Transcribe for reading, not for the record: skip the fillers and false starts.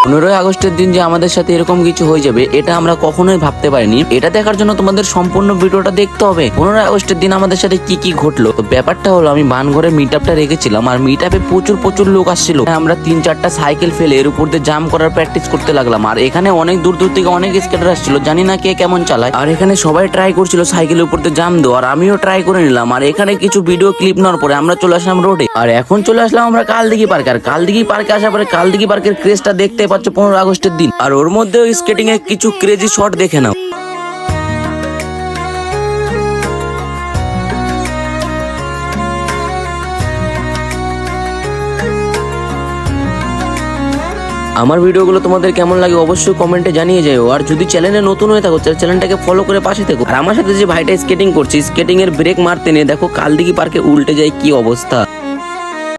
15ই আগস্টের দিন যে আমাদের সাথে এরকম কিছু হয়ে যাবে এটা আমরা কখনোই ভাবতে পারিনি। এটা দেখার জন্য তোমাদের সম্পূর্ণ ভিডিওটা দেখতে হবে। 15ই আগস্টের দিন আমাদের সাথে কি কি ঘটলো। তো ব্যাপারটা হলো, আমি বানঘরে মিট আপটা রেখেছিলাম আর মিট আপে প্রচুর লোক আসছিল। আমরা 3-4টা সাইকেল ফেলে এর উপর দিয়ে জাম করার প্র্যাকটিস করতে লাগলাম। আর এখানে অনেক দূর থেকে অনেক স্কেটার আসছিল, জানি না কে কেমন চালায়। আর এখানে সবাই ট্রাই করছিল সাইকেলের উপর দিয়ে জাম দেওয়া, আর আমিও ট্রাই করে নিলাম। আর এখানে কিছু ভিডিও ক্লিপ নেওয়ার পরে আমরা চলে আসলাম রোডে। আর এখন চলে আসলাম আমরা কালদিঘি পার্কে। আর কালদিঘি পার্কে আসার পরে কালদিঘি পার্কের ক্রেজটা দেখতে পাচ্ছ 15ই আগস্টের দিন। আর ওর মধ্যেও স্কেটিং এর কিছু ক্রেজি শট দেখে নাও। আমার ভিডিওগুলো তোমাদের কেমন লাগে অবশ্যই কমেন্টে জানিয়ে যাও। আর যদি চ্যানেলে নতুন হয়ে থাকো চ্যানেলটাকে ফলো করে পাশে থেকো। আর আমার সাথে যে ভাইটা স্কেটিং করছে, স্কেটিং এর ব্রেক মারতে নিয়ে দেখো কালদিঘি পার্কে উল্টে যায় কি অবস্থা।